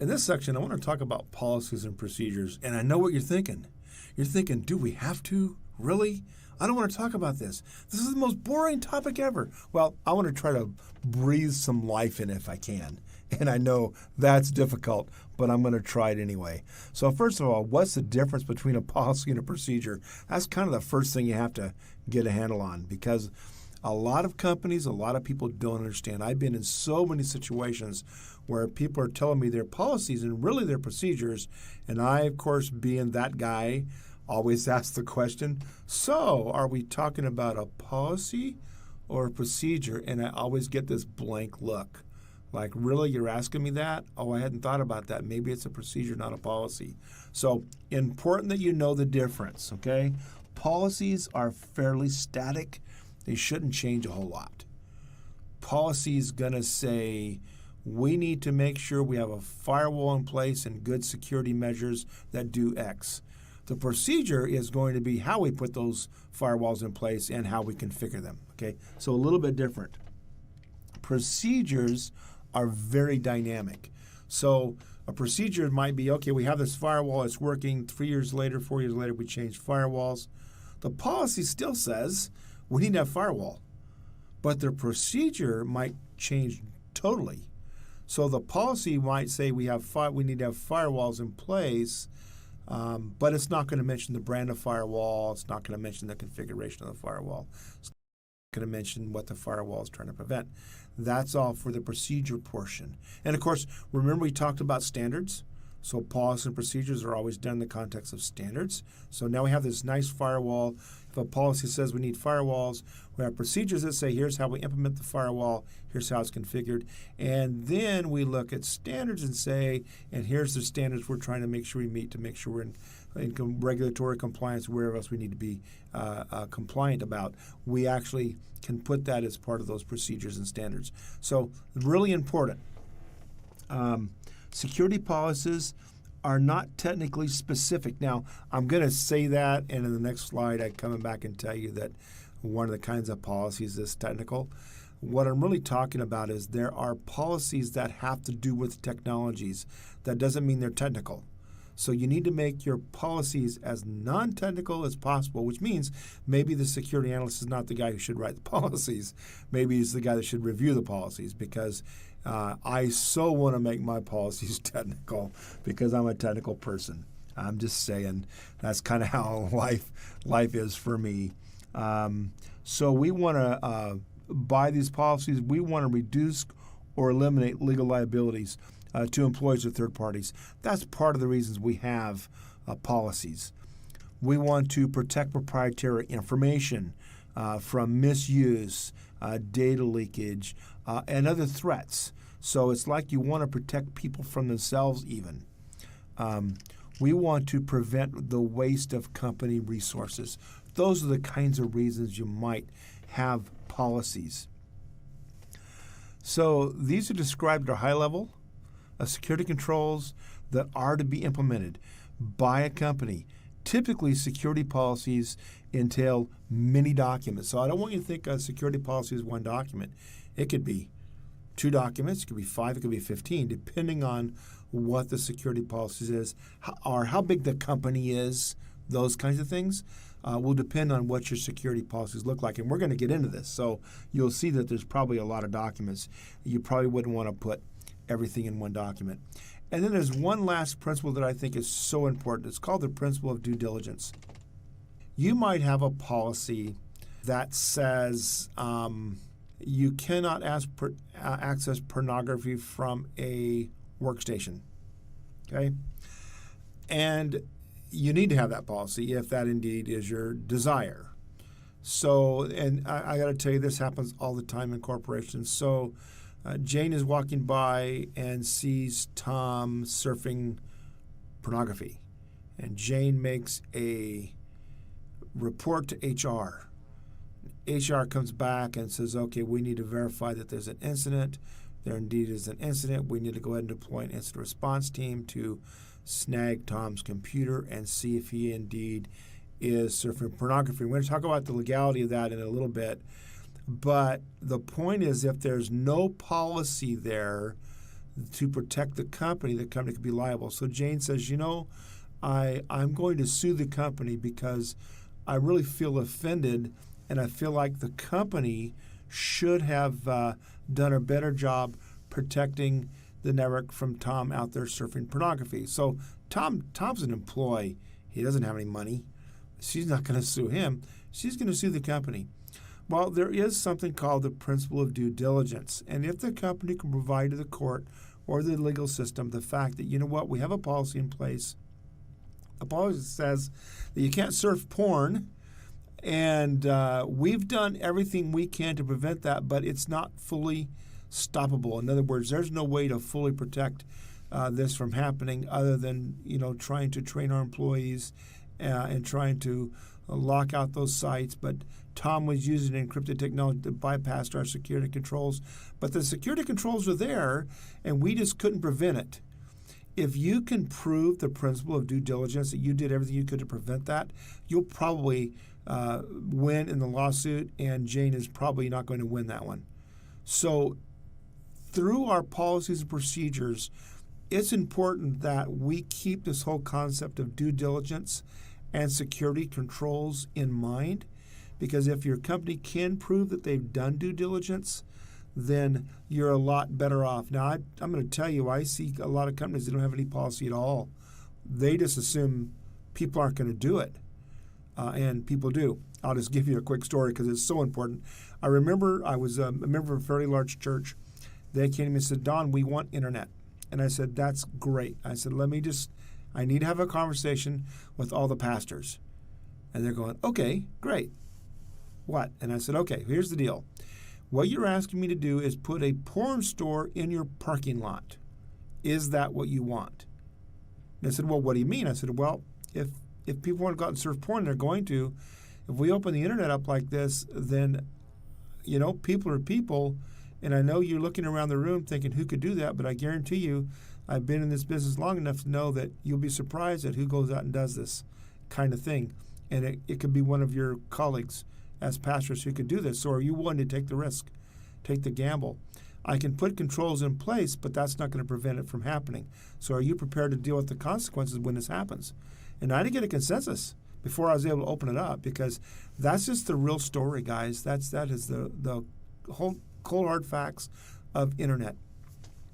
In this section, I want to talk about policies and procedures, and I know what you're thinking. You're thinking, do we have to? Really? I don't want to talk about this. This is the most boring topic ever. Well, I want to try to breathe some life in if I can. And I know that's difficult, but I'm going to try it anyway. So first of all, what's the difference between a policy and a procedure? That's kind of the first thing you have to get a handle on, because a lot of companies, a lot of people don't understand. I've been in so many situations where people are telling me their policies and really their procedures, and I, of course, being that guy, always ask the question, so are we talking about a policy or a procedure? And I always get this blank look. Like, really, you're asking me that? Oh, I hadn't thought about that. Maybe it's a procedure, not a policy. So important that you know the difference, okay? Policies are fairly static. They shouldn't change a whole lot. Policy is going to say, we need to make sure we have a firewall in place and good security measures that do X. The procedure is going to be how we put those firewalls in place and how we configure them, okay? So a little bit different. Procedures are very dynamic. So a procedure might be, okay, we have this firewall, it's working. 3 years later, 4 years later, we change firewalls. The policy still says we need to have firewall, but the procedure might change totally. So the policy might say we need to have firewalls in place, but it's not going to mention the brand of firewall. It's not going to mention the configuration of the firewall. It's not going to mention what the firewall is trying to prevent. That's all for the procedure portion. And of course, remember we talked about standards. So policies and procedures are always done in the context of standards. So now we have this nice firewall. If a policy says we need firewalls, we have procedures that say here's how we implement the firewall, here's how it's configured. And then we look at standards and say, and here's the standards we're trying to make sure we meet to make sure we're in regulatory compliance, wherever else we need to be compliant about. We actually can put that as part of those procedures and standards. So really important. Security policies are not technically specific. Now, I'm going to say that, and in the next slide, I'm coming back and tell you that one of the kinds of policies is technical. What I'm really talking about is there are policies that have to do with technologies. That doesn't mean they're technical. So you need to make your policies as non-technical as possible, which means maybe the security analyst is not the guy who should write the policies. Maybe he's the guy that should review the policies, because I so want to make my policies technical because I'm a technical person. I'm just saying that's kind of how life is for me. So we want to, by these policies, we want to reduce or eliminate legal liabilities to employees or third parties. That's part of the reasons we have policies. We want to protect proprietary information from misuse, data leakage, and other threats. So it's like you want to protect people from themselves even. We want to prevent the waste of company resources. Those are the kinds of reasons you might have policies. So these are described at a high level of security controls that are to be implemented by a company. Typically, security policies entail many documents. So I don't want you to think a security policy is one document. It could be 2 documents, it could be 5, it could be 15, depending on what the security policy is, or how big the company is. Those kinds of things will depend on what your security policies look like. And we're going to get into this. So you'll see that there's probably a lot of documents. You probably wouldn't want to put everything in one document. And then there's one last principle that I think is so important. It's called the principle of due diligence. You might have a policy that says you cannot access pornography from a workstation, okay? And you need to have that policy if that indeed is your desire. So, and I got to tell you, this happens all the time in corporations. So Jane is walking by and sees Tom surfing pornography. And Jane makes a report to HR. HR comes back and says, okay, we need to verify that there's an incident. There indeed is an incident. We need to go ahead and deploy an incident response team to snag Tom's computer and see if he indeed is surfing pornography. We're going to talk about the legality of that in a little bit. But the point is, if there's no policy there to protect the company could be liable. So Jane says, I'm going to sue the company because I really feel offended, and I feel like the company should have done a better job protecting the network from Tom out there surfing pornography. So Tom's an employee. He doesn't have any money. She's not going to sue him. She's going to sue the company. Well, there is something called the principle of due diligence. And if the company can provide to the court or the legal system the fact that, we have a policy in place. A policy says that you can't surf porn, and we've done everything we can to prevent that, but it's not fully stoppable. In other words, there's no way to fully protect this from happening other than, trying to train our employees and trying to lock out those sites. But Tom was using encrypted technology to bypass our security controls. But the security controls are there, and we just couldn't prevent it. If you can prove the principle of due diligence, that you did everything you could to prevent that, you'll probably win in the lawsuit, and Jane is probably not going to win that one. So through our policies and procedures, it's important that we keep this whole concept of due diligence and security controls in mind, because if your company can prove that they've done due diligence, then you're a lot better off. Now, I'm going to tell you, I see a lot of companies that don't have any policy at all. They just assume people aren't going to do it, and people do. I'll just give you a quick story because it's so important. I remember I was a member of a fairly large church. They came to me and said, Don, we want internet. And I said, that's great. I said, I need to have a conversation with all the pastors. And they're going, okay, great. What? And I said, okay, here's the deal. What you're asking me to do is put a porn store in your parking lot. Is that what you want? And I said, well, what do you mean? I said, well, if people want to go out and surf porn, they're going to. If we open the internet up like this, then, people are people. And I know you're looking around the room thinking, who could do that? But I guarantee you, I've been in this business long enough to know that you'll be surprised at who goes out and does this kind of thing. And it could be one of your colleagues as pastors who could do this. So are you willing to take the risk, take the gamble? I can put controls in place, but that's not going to prevent it from happening. So are you prepared to deal with the consequences when this happens? And I didn't get a consensus before I was able to open it up, because that's just the real story, guys. That is the whole cold hard facts of internet.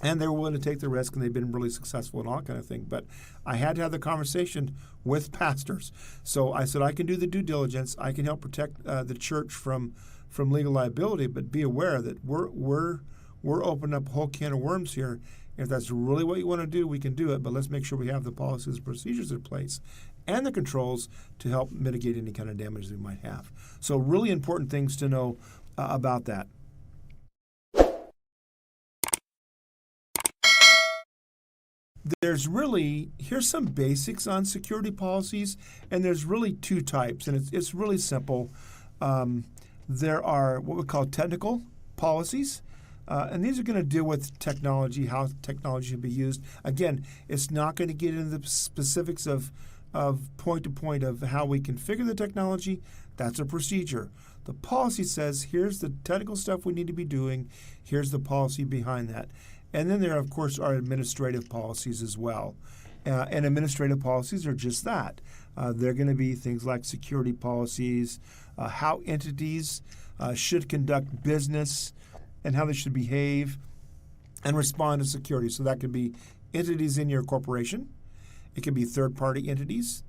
And they were willing to take the risk, and they've been really successful and all that kind of thing. But I had to have the conversation with pastors. So I said, I can do the due diligence. I can help protect the church from legal liability, but be aware that we're opening up a whole can of worms here. If that's really what you want to do, we can do it. But let's make sure we have the policies and procedures in place and the controls to help mitigate any kind of damage we might have. So really important things to know about that. Here's some basics on security policies, and there's really two types, and it's really simple. There are what we call technical policies, and these are going to deal with technology, how technology should be used. Again, it's not going to get into the specifics of point to point of how we configure the technology. That's a procedure. The policy says, here's the technical stuff we need to be doing. Here's the policy behind that. And then there, of course, are administrative policies as well. And administrative policies are just that. They're going to be things like security policies, how entities should conduct business and how they should behave and respond to security. So that could be entities in your corporation. It could be third-party entities.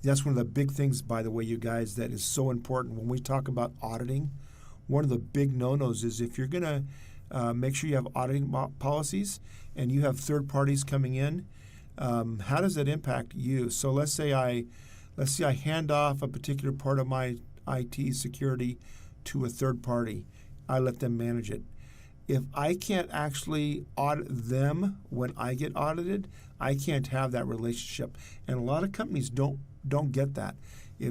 That's one of the big things, by the way, you guys, that is so important. When we talk about auditing, one of the big no-nos is if you're going to make sure you have auditing policies and you have third parties coming in. How does that impact you? So let's say I hand off a particular part of my IT security to a third party. I let them manage it. If I can't actually audit them when I get audited, I can't have that relationship. And a lot of companies don't get that.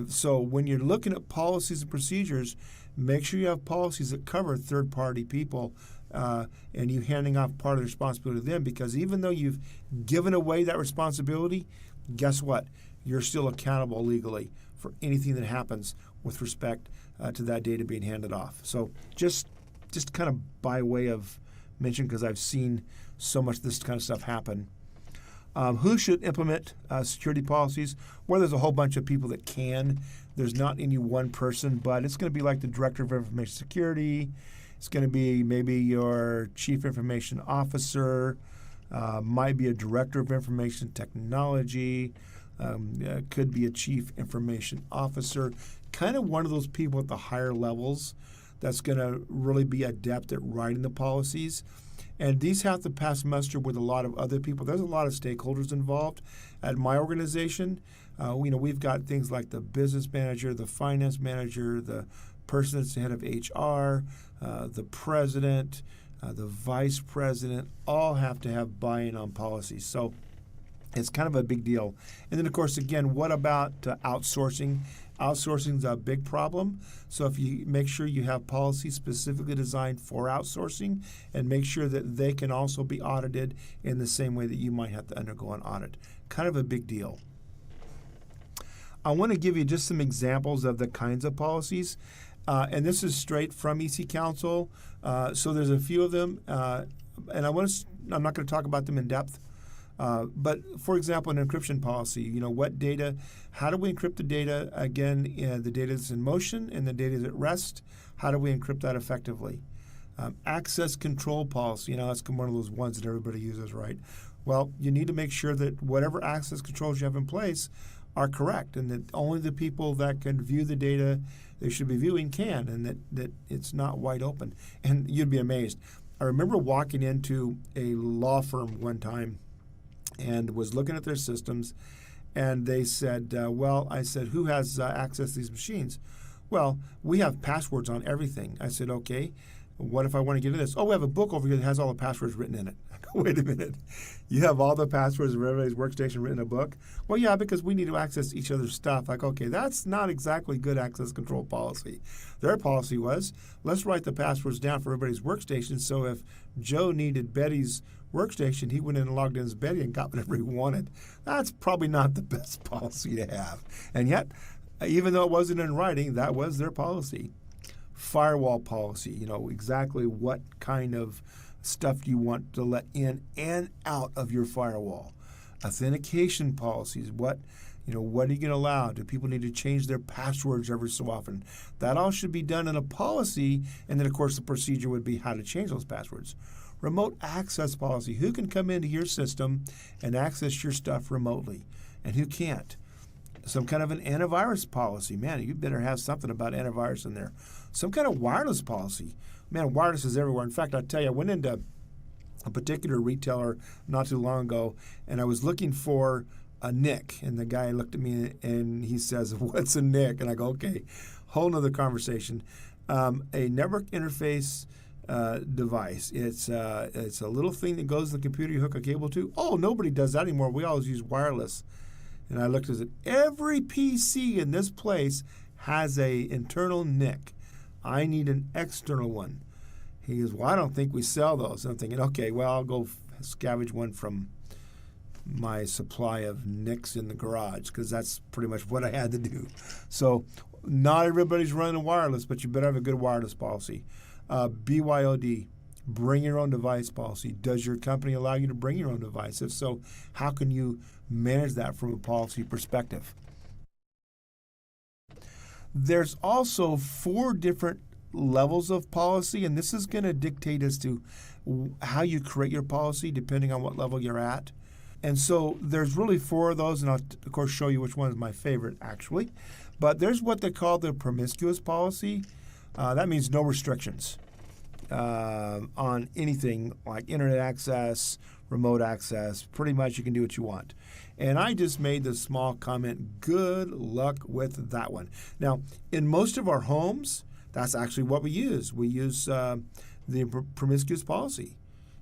So when you're looking at policies and procedures, make sure you have policies that cover third-party people and you handing off part of the responsibility to them, because even though you've given away that responsibility, guess what? You're still accountable legally for anything that happens with respect to that data being handed off. So just kind of by way of mention because I've seen so much of this kind of stuff happen. Who should implement security policies? Well, there's a whole bunch of people that can. There's not any one person, but it's going to be like the Director of Information Security. It's going to be maybe your Chief Information Officer, might be a Director of Information Technology, could be a Chief Information Officer, kind of one of those people at the higher levels that's going to really be adept at writing the policies. And these have to pass muster with a lot of other people. There's a lot of stakeholders involved. At my organization, we've got things like the business manager, the finance manager, the person that's the head of HR, the president, the vice president, all have to have buy-in on policies. So it's kind of a big deal. And then, of course, again, what about outsourcing? Outsourcing is a big problem. So if you make sure you have policies specifically designed for outsourcing and make sure that they can also be audited in the same way that you might have to undergo an audit. Kind of a big deal. I want to give you just some examples of the kinds of policies. And this is straight from EC Council. So there's a few of them. And I'm not going to talk about them in depth. But for example, an encryption policy, what data, how do we encrypt the data? Again, the data is in motion and the data is at rest. How do we encrypt that effectively? Access control policy, that's one of those ones that everybody uses, right? Well, you need to make sure that whatever access controls you have in place are correct and that only the people that can view the data they should be viewing can, and that it's not wide open. And you'd be amazed. I remember walking into a law firm one time and was looking at their systems, and they said, I said, who has access to these machines? Well, we have passwords on everything. I said, okay, what if I want to get into this? Oh, we have a book over here that has all the passwords written in it. I go, wait a minute. You have all the passwords of everybody's workstation written in a book? Well, yeah, because we need to access each other's stuff. Like, okay, that's not exactly good access control policy. Their policy was, let's write the passwords down for everybody's workstation, so if Joe needed Betty's workstation, he went in and logged in as Betty and got whatever he wanted. That's probably not the best policy to have. And yet, even though it wasn't in writing, that was their policy. Firewall policy, exactly what kind of stuff you want to let in and out of your firewall. Authentication policies, what are you going to allow? Do people need to change their passwords every so often? That all should be done in a policy, and then, of course, the procedure would be how to change those passwords. Remote access policy, who can come into your system and access your stuff remotely, and who can't? Some kind of an antivirus policy. Man, you better have something about antivirus in there. Some kind of wireless policy. Man, wireless is everywhere. In fact, I'll tell you, I went into a particular retailer not too long ago, and I was looking for a NIC. And the guy looked at me and he says, what's a NIC? And I go, okay, whole nother conversation. A network interface device. It's a little thing that goes in the computer you hook a cable to. Oh, nobody does that anymore. We always use wireless. And I looked at it. Every PC in this place has a internal NIC. I need an external one. He goes, well, I don't think we sell those. I'm thinking, okay, well, I'll go scavenge one from my supply of NICs in the garage, because that's pretty much what I had to do. So not everybody's running wireless, but you better have a good wireless policy. BYOD, bring your own device policy. Does your company allow you to bring your own device? If so, how can you manage that from a policy perspective? There's also 4 different levels of policy, and this is going to dictate as to how you create your policy depending on what level you're at. And so there's really 4 of those, and I'll, of course, show you which one is my favorite, actually. But there's what they call the promiscuous policy. That means no restrictions on anything like internet access, remote access. Pretty much you can do what you want. And I just made the small comment, good luck with that one. Now, in most of our homes, that's actually what we use. We use the promiscuous policy.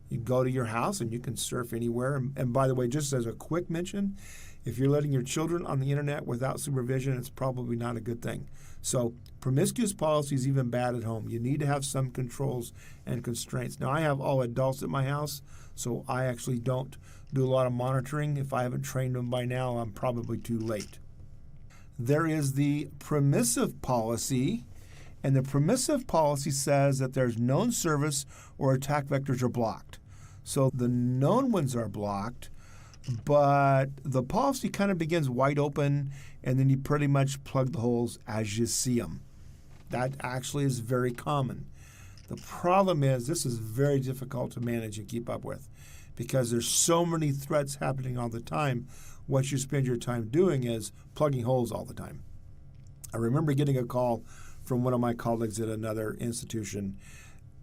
You go to your house and you can surf anywhere. And by the way, just as a quick mention, if you're letting your children on the internet without supervision, it's probably not a good thing. So promiscuous policy is even bad at home. You need to have some controls and constraints. Now, I have all adults at my house, so I actually don't do a lot of monitoring. If I haven't trained them by now, I'm probably too late. There is the permissive policy, And the permissive policy says that there's known service or attack vectors are blocked. So the known ones are blocked, but the policy kind of begins wide open, and then you pretty much plug the holes as you see them. That actually is very common. The problem is this is very difficult to manage and keep up with because there's so many threats happening all the time. What you spend your time doing is plugging holes all the time. I remember getting a call from one of my colleagues at another institution,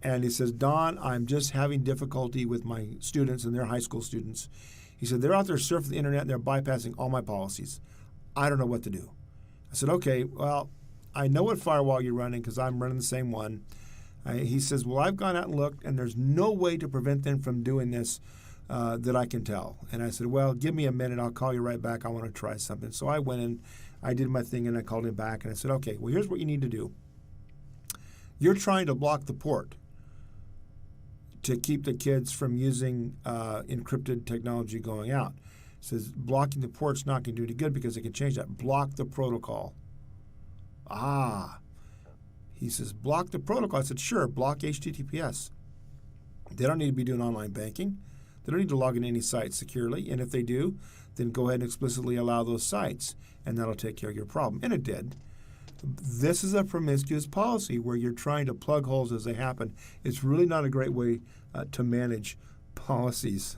and he says, Don, I'm just having difficulty with my students, and they're high school students. He said, they're out there surfing the internet and they're bypassing all my policies. I don't know what to do. I said, okay, well, I know what firewall you're running because I'm running the same one. He says, well, I've gone out and looked, and there's no way to prevent them from doing this that I can tell. And I said, well, give me a minute. I'll call you right back. I want to try something. So I went in, I did my thing, and I called him back, and I said, okay, well, here's what you need to do. You're trying to block the port to keep the kids from using encrypted technology going out. It says blocking the port's not going to do any good because it can change that. Block the protocol. He says, block the protocol. I said, sure, block HTTPS. They don't need to be doing online banking. They don't need to log in any site securely. And if they do, then go ahead and explicitly allow those sites, and that'll take care of your problem. And it did. This is a promiscuous policy where you're trying to plug holes as they happen. It's really not a great way to manage policies.